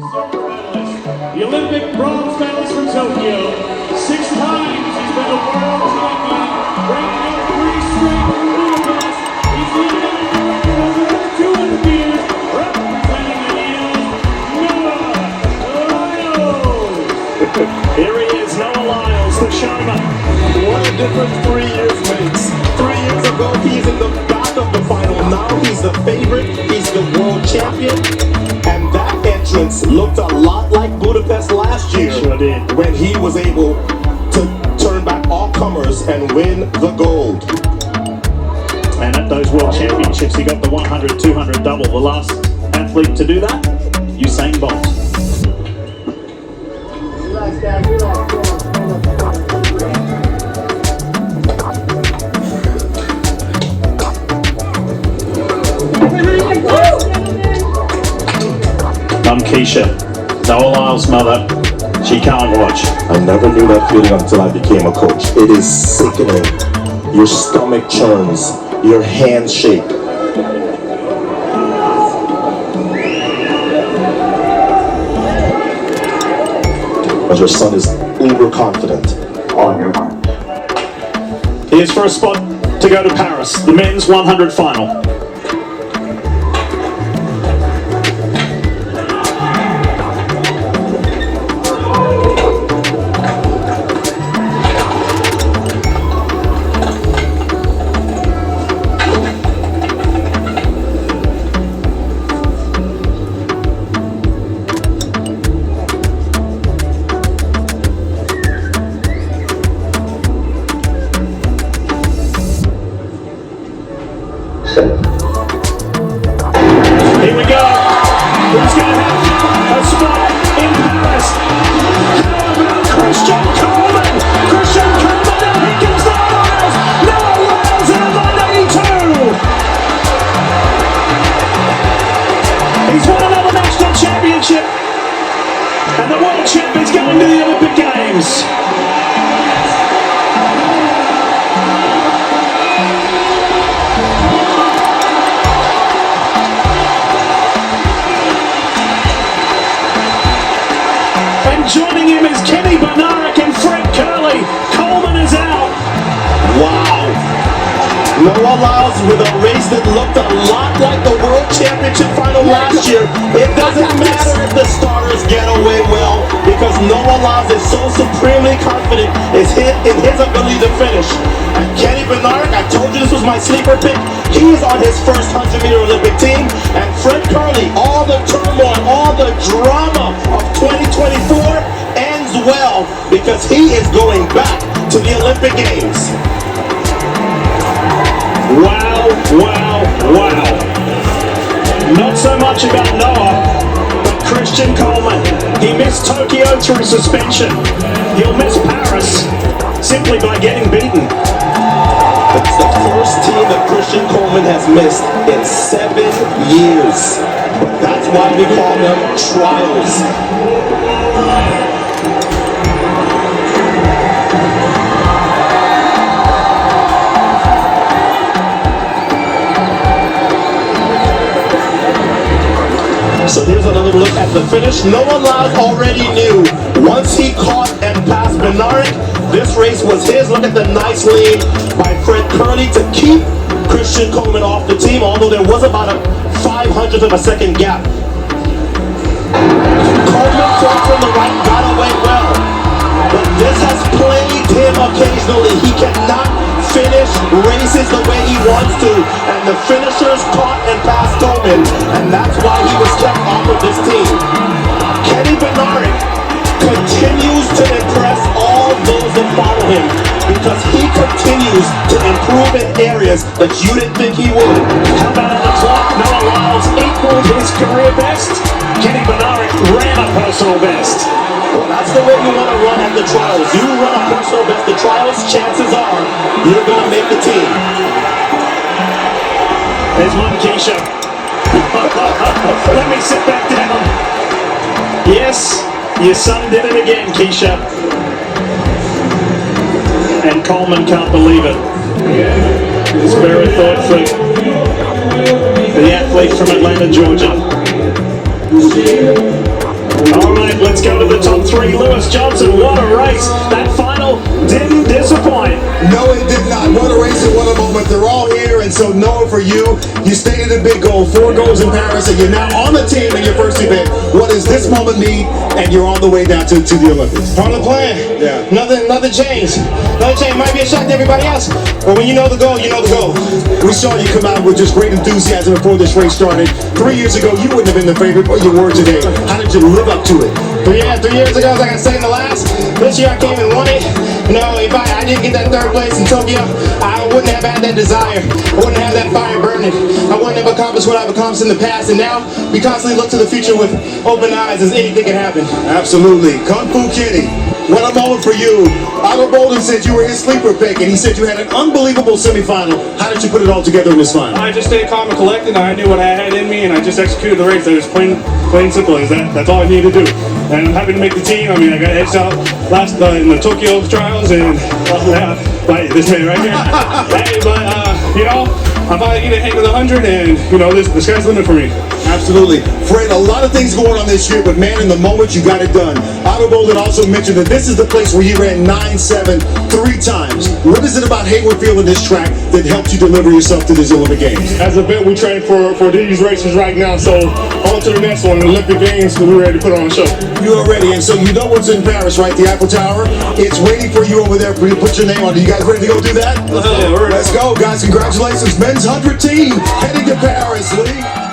The Olympic bronze medalist from Tokyo. 6 times he's been a world champion, breaking up 3 straight Olympics. He's the Olympic record over 200 meters, representing the Lyles. Here he is, Noah Lyles, the showman. What a difference 3 years makes. 3 years ago, he's in the back of the final. Now he's the favorite, he's the world champion. And that entrance looked a lot like Budapest last year. Sure did. When he was able to turn back all comers and win the gold. And at those World Championships, he got the 100-200 double. The last athlete to do that, Usain Bolt. I'm Keisha, Noah Lyles' mother. She can't watch. I never knew that feeling until I became a coach. It is sickening. Your stomach churns, your hands shake. But your son is uber confident. On your mark. Here's for a spot to go to Paris, the men's 100 final. Here we go. Who's going to have a spot in Paris? Christian Coleman. Christian Coleman. Now he gives the Lyles. Noah Lyles in a 182. He's won another national championship. And the world champ is going to the Olympic Games. Joining him is Kenny Bednarek and Fred Curley. Coleman is out. Wow. Noah Lyles with a race that looked a lot like the World Championship final last year. It doesn't matter if the starters get away well, because Noah Lyles is so supremely confident in his ability to finish. And Kenny Bednarek, I told you this was my sleeper pick. He is on his first 100-meter Olympic team. And Fred Curley, all the turmoil, all the drama of 2024 ends well, because he is going back to the Olympic Games. Wow, wow, wow. Not so much about Noah, but Christian Coleman. He missed Tokyo through suspension. He'll miss Paris simply by getting beaten. That's the first team that Christian Coleman has missed in 7 years. That's why we call them trials. So here's another look at the finish. Noah Lyles already knew once he caught and passed Bednarek, this race was his. Look at the nice lead by Fred Curley to keep Christian Coleman off the team, although there was about a 500th of a second gap. Coleman fought from the right, got away well, but this has plagued him occasionally. He cannot finish races the way he wants to, and the finishers caught and passed Coleman, and that's why he was kept off of this team. Kenny Bednarek continues to impress all those that follow him, because he continues to improve in areas that you didn't think he would. Come out on the clock, Noah Lyles equaled his career best. Kenny Bednarek ran a personal best. Well, that's the way you want to run at the trials. You run a personal best, the trials, chances are you're going to make the team. There's one, Keisha. Let me sit back down. Yes, your son did it again, Keisha. And Coleman can't believe it. It's very thoughtful. The athlete from Atlanta, Georgia. go to the top three. Lewis Johnson, what a race. That final didn't disappoint. No, it did not. What a race and what a moment. They're all here, and so Noah, for you, you stated a big goal, 4 goals in Paris, and you're now on the team in your first event. What does this moment mean? And you're on the way down to the Olympics. Part of the plan. Yeah. Nothing changed. Nothing changed. Might be a shock to everybody else, but when you know the goal, you know the goal. We saw you come out with just great enthusiasm before this race started. 3 years ago, you wouldn't have been the favorite, but you were today. How did you live up to it? 3 years ago, like I said in the last. This year I came and won it. You know, if I didn't get that 3rd place in Tokyo, I wouldn't have had that desire. I wouldn't have that fire burning. I wouldn't have accomplished what I've accomplished in the past. And now we constantly look to the future with open eyes, as anything can happen. Absolutely. Kung Fu Kitty, what a moment for you. Otto Bolden said you were his sleeper pick, and he said you had an unbelievable semifinal. How did you put it all together in this final? I just stayed calm and collected. I knew what I had in me, and I just executed the race. It was plain simple as that. That's all I needed to do. And I'm happy to make the team. I mean, I got edged out last in the Tokyo trials, and by this man right here. Hey, but you know, I'm finally getting a hang of the 100, and you know, the sky's the limit for me. Absolutely. Fred, a lot of things going on this year, but man, in the moment, you got it done. Otto Bolden also mentioned that this is the place where you ran 9.7 3 times. What is it about Hayward Field and this track that helped you deliver yourself to these Olympic Games? As a vet, we train for these races right now, so on to the next one, the Olympic Games, we're ready to put on a show. You are ready, and so you know what's in Paris, right? The Eiffel Tower. It's waiting for you over there for you to put your name on it. You guys ready to go do that? Yeah, we're ready. Let's go, guys. Congratulations. Men's 100 team heading to Paris, Lee.